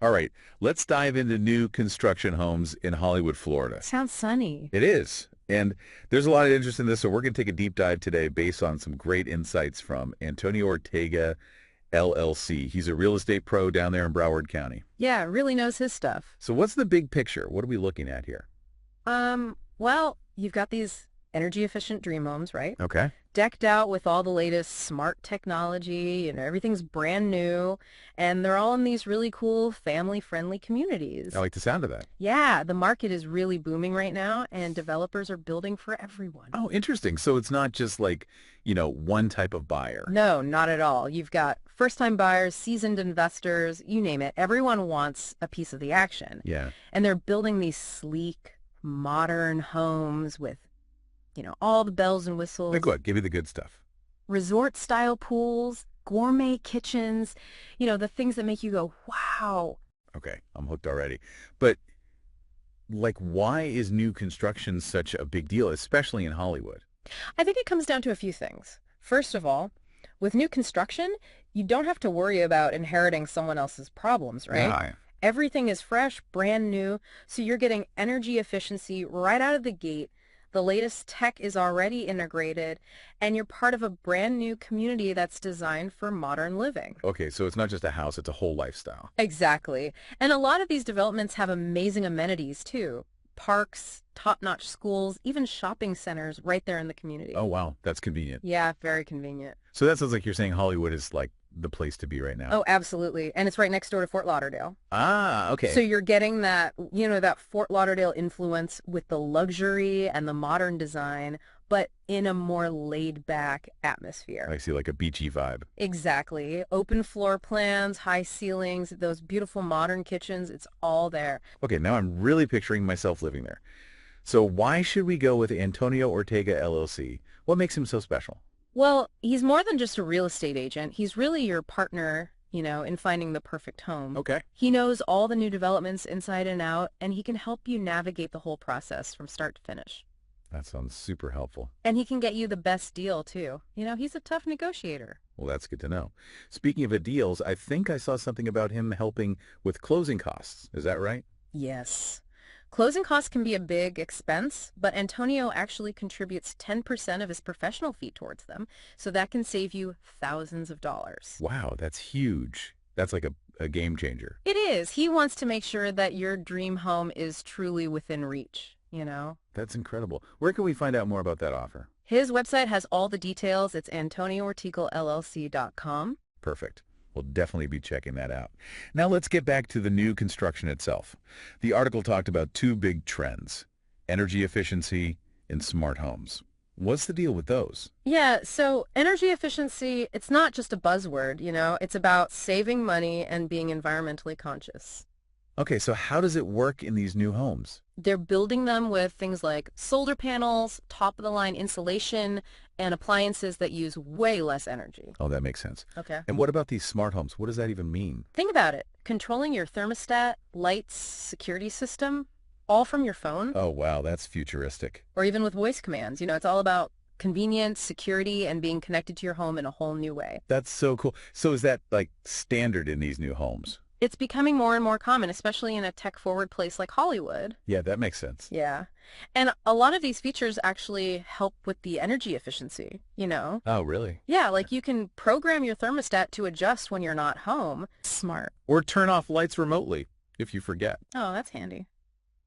All right, let's dive into new construction homes in Hollywood, Florida. Sounds sunny. It is. And there's a lot of interest in this, so we're going to take a deep dive today based on some great insights from Antonio Ortega, LLC. He's a real estate pro down there in Broward County. Yeah, really knows his stuff. So what's the big picture? What are we looking at here? Well, you've got these energy efficient dream homes, right? Okay. Decked out with all the latest smart technology, everything's brand new, and they're all in these really cool family-friendly communities. I like the sound of that. Yeah, the market is really booming right now, and developers are building for everyone. Oh, interesting. So it's not just like, one type of buyer. No, not at all. You've got first-time buyers, seasoned investors, you name it. Everyone wants a piece of the action. Yeah. And they're building these sleek, modern homes with all the bells and whistles. Like what? Give me the good stuff. Resort-style pools, gourmet kitchens, the things that make you go, wow. Okay, I'm hooked already. But, why is new construction such a big deal, especially in Hollywood? I think it comes down to a few things. First of all, with new construction, you don't have to worry about inheriting someone else's problems, right? Yeah. Everything is fresh, brand new, so you're getting energy efficiency right out of the gate. The latest tech is already integrated, and you're part of a brand new community that's designed for modern living. Okay, so it's not just a house, it's a whole lifestyle. Exactly. And a lot of these developments have amazing amenities, too. Parks, top-notch schools, even shopping centers right there in the community. Oh, wow, that's convenient. Yeah, very convenient. So that sounds like you're saying Hollywood is like the place to be right now. Oh, absolutely. And it's right next door to Fort Lauderdale. Ah, okay. So you're getting that, that Fort Lauderdale influence with the luxury and the modern design, but in a more laid-back atmosphere. I see, like a beachy vibe. Exactly. Open floor plans, high ceilings, those beautiful modern kitchens, it's all there. Okay, now I'm really picturing myself living there. So why should we go with Antonio Ortega, LLC? What makes him so special? Well, he's more than just a real estate agent. He's really your partner, in finding the perfect home. Okay. He knows all the new developments inside and out, and he can help you navigate the whole process from start to finish. That sounds super helpful. And he can get you the best deal, too. He's a tough negotiator. Well, that's good to know. Speaking of deals, I think I saw something about him helping with closing costs. Is that right? Yes. Closing costs can be a big expense, but Antonio actually contributes 10% of his professional fee towards them, so that can save you thousands of dollars. Wow, that's huge. That's like a game changer. It is. He wants to make sure that your dream home is truly within reach, That's incredible. Where can we find out more about that offer? His website has all the details. It's AntonioOrtigaLLC.com. Perfect. We'll definitely be checking that out. Now let's get back to the new construction itself. The article talked about two big trends: energy efficiency and smart homes. What's the deal with those? Yeah, so energy efficiency, it's not just a buzzword, it's about saving money and being environmentally conscious. Okay, so how does it work in these new homes? They're building them with things like solar panels, top-of-the-line insulation, and appliances that use way less energy. Oh, that makes sense. Okay. And what about these smart homes? What does that even mean? Think about it. Controlling your thermostat, lights, security system, all from your phone. Oh, wow, that's futuristic. Or even with voice commands. It's all about convenience, security, and being connected to your home in a whole new way. That's so cool. So is that like standard in these new homes? It's becoming more and more common, especially in a tech-forward place like Hollywood. Yeah, that makes sense. Yeah. And a lot of these features actually help with the energy efficiency, Oh, really? Yeah, like you can program your thermostat to adjust when you're not home. Smart. Or turn off lights remotely if you forget. Oh, that's handy.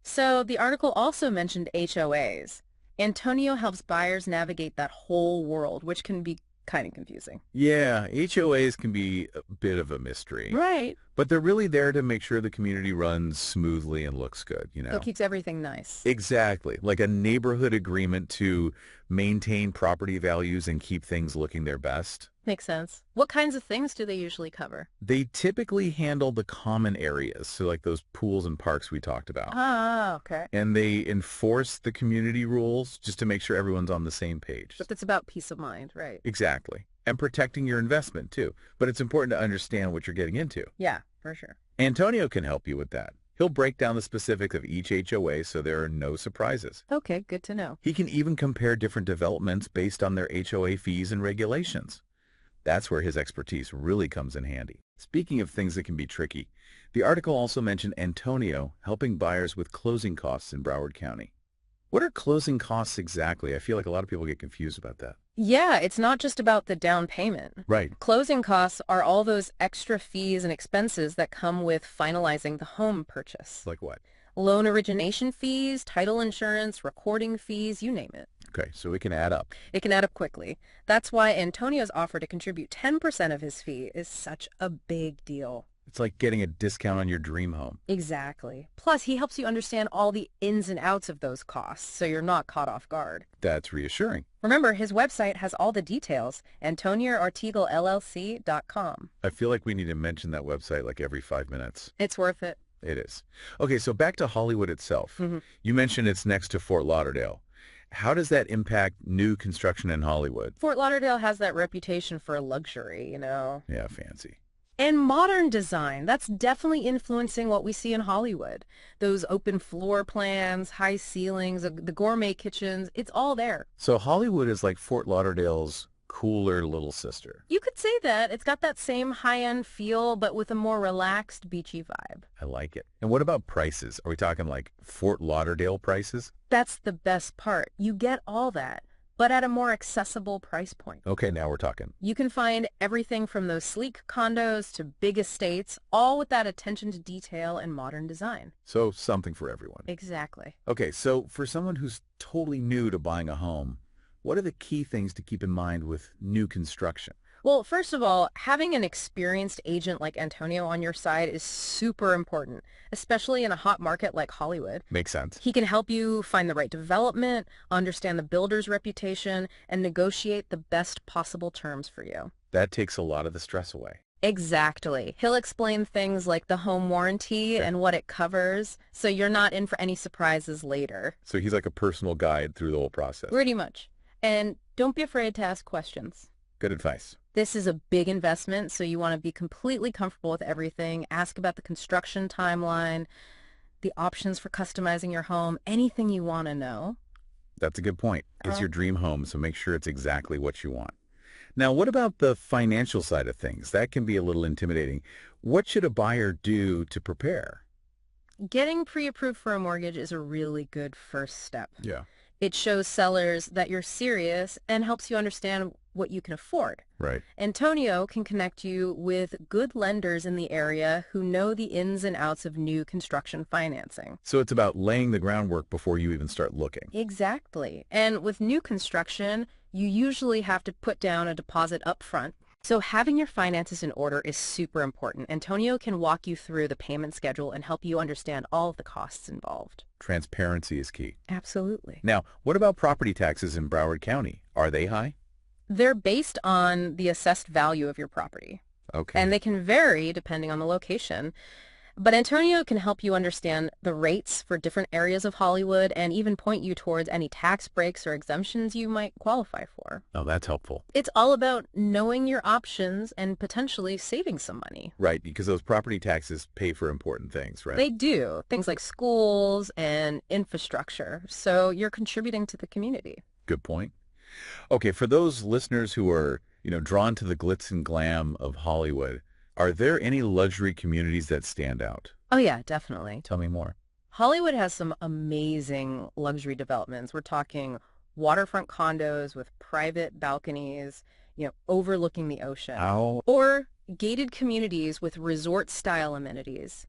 So the article also mentioned HOAs. Antonio helps buyers navigate that whole world, which can be kind of confusing. Yeah, HOAs can be a bit of a mystery. Right. But they're really there to make sure the community runs smoothly and looks good, So it keeps everything nice. Exactly. Like a neighborhood agreement to maintain property values and keep things looking their best. Makes sense. What kinds of things do they usually cover? They typically handle the common areas, so like those pools and parks we talked about. Ah, okay. And they enforce the community rules just to make sure everyone's on the same page. But it's about peace of mind, right? Exactly. And protecting your investment, too. But it's important to understand what you're getting into. Yeah, for sure. Antonio can help you with that. He'll break down the specifics of each HOA so there are no surprises. Okay, good to know. He can even compare different developments based on their HOA fees and regulations. That's where his expertise really comes in handy. Speaking of things that can be tricky, The article also mentioned Antonio helping buyers with closing costs in Broward County. What are closing costs exactly? I feel like a lot of people get confused about that. Yeah, it's not just about the down payment. Right. Closing costs are all those extra fees and expenses that come with finalizing the home purchase. Like what? Loan origination fees, title insurance, recording fees, you name it. Okay, so it can add up. It can add up quickly. That's why Antonio's offer to contribute 10% of his fee is such a big deal. It's like getting a discount on your dream home. Exactly. Plus, he helps you understand all the ins and outs of those costs, so you're not caught off guard. That's reassuring. Remember, his website has all the details, AntonioArtigalLLC.com. I feel like we need to mention that website like every 5 minutes. It's worth it. It is. Okay, so back to Hollywood itself. You mentioned it's next to Fort Lauderdale. How does that impact new construction in Hollywood? Fort Lauderdale has that reputation for luxury, Yeah, fancy. And modern design, that's definitely influencing what we see in Hollywood. Those open floor plans, high ceilings, the gourmet kitchens, it's all there. So Hollywood is like Fort Lauderdale's cooler little sister. You could say that. It's got that same high-end feel, but with a more relaxed, beachy vibe. I like it. And what about prices? Are we talking like Fort Lauderdale prices? That's the best part. You get all that, but at a more accessible price point. Okay, now we're talking. You can find everything from those sleek condos to big estates, all with that attention to detail and modern design. So something for everyone. Exactly. Okay, so for someone who's totally new to buying a home, what are the key things to keep in mind with new construction? Well, first of all, having an experienced agent like Antonio on your side is super important, especially in a hot market like Hollywood. Makes sense. He can help you find the right development, understand the builder's reputation, and negotiate the best possible terms for you. That takes a lot of the stress away. Exactly. He'll explain things like the home warranty and what it covers, so you're not in for any surprises later. So he's like a personal guide through the whole process. Pretty much. And don't be afraid to ask questions. Good advice. This is a big investment, so you want to be completely comfortable with everything. Ask about the construction timeline, the options for customizing your home, anything you want to know. That's a good point. It's your dream home, so make sure it's exactly what you want. Now, what about the financial side of things? That can be a little intimidating. What should a buyer do to prepare? Getting pre-approved for a mortgage is a really good first step. Yeah. It shows sellers that you're serious and helps you understand what you can afford. Right. Antonio can connect you with good lenders in the area who know the ins and outs of new construction financing. So it's about laying the groundwork before you even start looking. Exactly. And with new construction, you usually have to put down a deposit up front. So having your finances in order is super important. Antonio can walk you through the payment schedule and help you understand all of the costs involved. Transparency is key. Absolutely. Now, what about property taxes in Broward County? Are they high? They're based on the assessed value of your property. Okay. And they can vary depending on the location. But Antonio can help you understand the rates for different areas of Hollywood and even point you towards any tax breaks or exemptions you might qualify for. Oh, that's helpful. It's all about knowing your options and potentially saving some money. Right, because those property taxes pay for important things, right? They do, things like schools and infrastructure. So you're contributing to the community. Good point. Okay, for those listeners who are, drawn to the glitz and glam of Hollywood, are there any luxury communities that stand out? Oh yeah, definitely. Tell me more. Hollywood has some amazing luxury developments. We're talking waterfront condos with private balconies, overlooking the ocean. How? Or gated communities with resort-style amenities.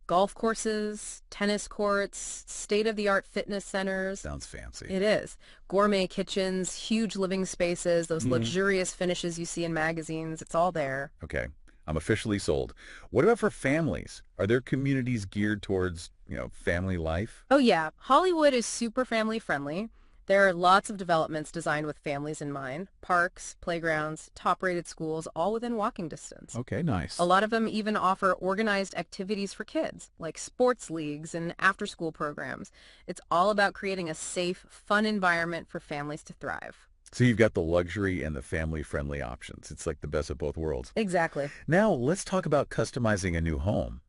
Golf courses, tennis courts, state-of-the-art fitness centers. Sounds fancy. It is. Gourmet kitchens, huge living spaces, those luxurious finishes you see in magazines. It's all there. Okay. I'm officially sold. What about for families? Are there communities geared towards, family life? Oh yeah, Hollywood is super family friendly. There are lots of developments designed with families in mind. Parks, playgrounds, top-rated schools, all within walking distance. Okay, nice. A lot of them even offer organized activities for kids, like sports leagues and after-school programs. It's all about creating a safe, fun environment for families to thrive. So you've got the luxury and the family-friendly options. It's like the best of both worlds. Exactly. Now, let's talk about customizing a new home.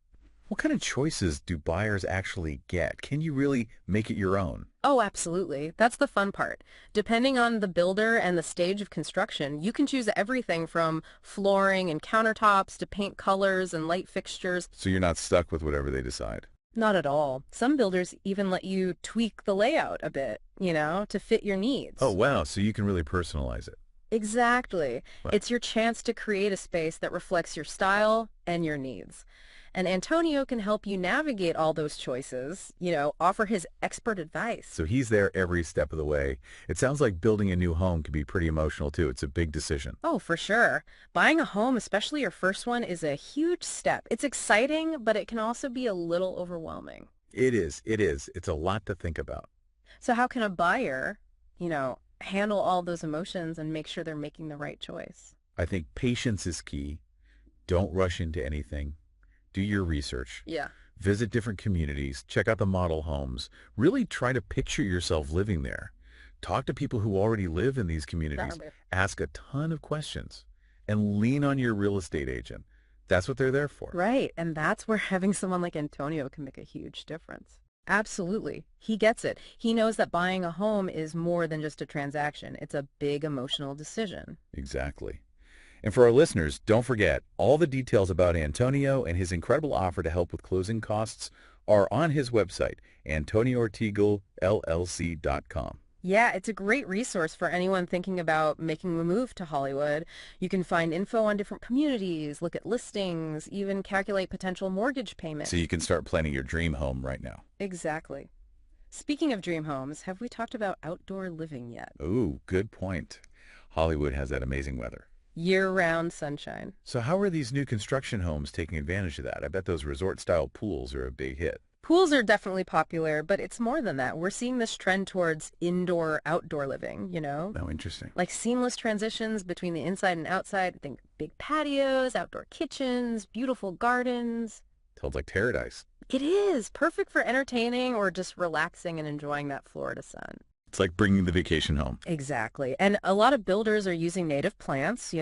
What kind of choices do buyers actually get? Can you really make it your own? Oh, absolutely. That's the fun part. Depending on the builder and the stage of construction, you can choose everything from flooring and countertops to paint colors and light fixtures. So you're not stuck with whatever they decide. Not at all. Some builders even let you tweak the layout a bit, to fit your Oh, needs. wow. So you can really personalize it. Exactly. Wow. It's your chance to create a space that reflects your style and your needs. And Antonio can help you navigate all those choices, offer his expert advice. So he's there every step of the way. It sounds like building a new home can be pretty emotional too. It's a big decision. Oh, for sure. Buying a home, especially your first one, is a huge step. It's exciting, but it can also be a little overwhelming. It is. It is. It's a lot to think about. So how can a buyer, handle all those emotions and make sure they're making the right choice? I think patience is key. Don't rush into anything. Do your research. Yeah. Visit different communities. Check out the model homes. Really try to picture yourself living there. Talk to people who already live in these communities. Broward. Ask a ton of questions. And lean on your real estate agent. That's what they're there for. Right. And that's where having someone like Antonio can make a huge difference. Absolutely. He gets it. He knows that buying a home is more than just a transaction. It's a big emotional decision. Exactly. And for our listeners, don't forget, all the details about Antonio and his incredible offer to help with closing costs are on his website, AntonioOrtegalLLC.com. Yeah, it's a great resource for anyone thinking about making a move to Hollywood. You can find info on different communities, look at listings, even calculate potential mortgage payments. So you can start planning your dream home right now. Exactly. Speaking of dream homes, have we talked about outdoor living yet? Ooh, good point. Hollywood has that amazing weather. Year-round sunshine. So how are these new construction homes taking advantage of that? I bet those resort-style pools are a big hit. Pools are definitely popular, but it's more than that. We're seeing this trend towards indoor-outdoor living, Oh, interesting. like seamless transitions between the inside and outside. Think big patios, outdoor kitchens, beautiful gardens. Sounds like paradise. It is perfect for entertaining or just relaxing and enjoying that Florida sun. It's like bringing the vacation home. Exactly. And a lot of builders are using native plants,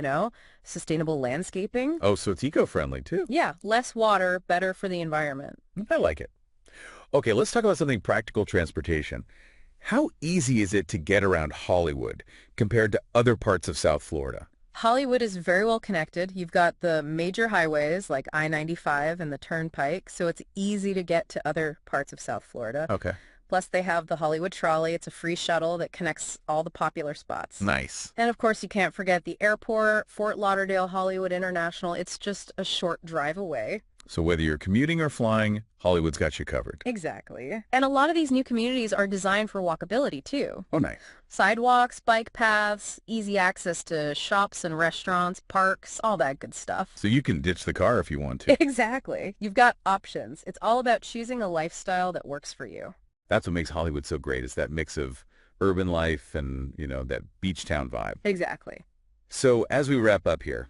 sustainable landscaping. Oh, so it's eco-friendly too. Yeah, less water, better for the environment. I like it. Okay, let's talk about something practical: transportation. How easy is it to get around Hollywood compared to other parts of South Florida? Hollywood is very well connected. You've got the major highways like I-95 and the Turnpike, so it's easy to get to other parts of South Florida. Okay. Plus, they have the Hollywood Trolley. It's a free shuttle that connects all the popular spots. Nice. And of course, you can't forget the airport, Fort Lauderdale Hollywood International. It's just a short drive away. So whether you're commuting or flying, Hollywood's got you covered. Exactly. And a lot of these new communities are designed for walkability, too. Oh, nice. Sidewalks, bike paths, easy access to shops and restaurants, parks, all that good stuff. So you can ditch the car if you want to. Exactly. You've got options. It's all about choosing a lifestyle that works for you. That's what makes Hollywood so great, is that mix of urban life and, that beach town vibe. Exactly. So as we wrap up here,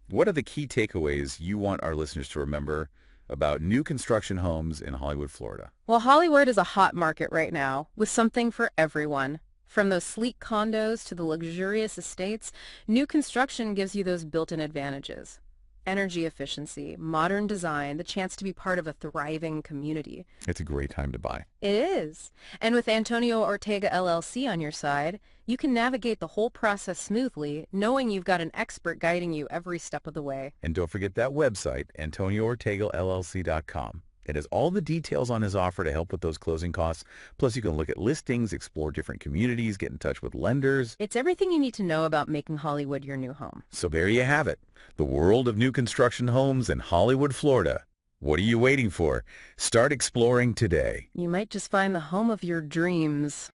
what are the key takeaways you want our listeners to remember about new construction homes in Hollywood, Florida? Well, Hollywood is a hot market right now with something for everyone. From those sleek condos to the luxurious estates, new construction gives you those built-in advantages. Energy efficiency, modern design, the chance to be part of a thriving community. It's a great time to buy. It is. And with Antonio Ortega LLC on your side, you can navigate the whole process smoothly, knowing you've got an expert guiding you every step of the way. And don't forget that website, AntonioOrtegaLLC.com. It has all the details on his offer to help with those closing costs. Plus, you can look at listings, explore different communities, get in touch with lenders. It's everything you need to know about making Hollywood your new home. So there you have it. The world of new construction homes in Hollywood, Florida. What are you waiting for? Start exploring today. You might just find the home of your dreams.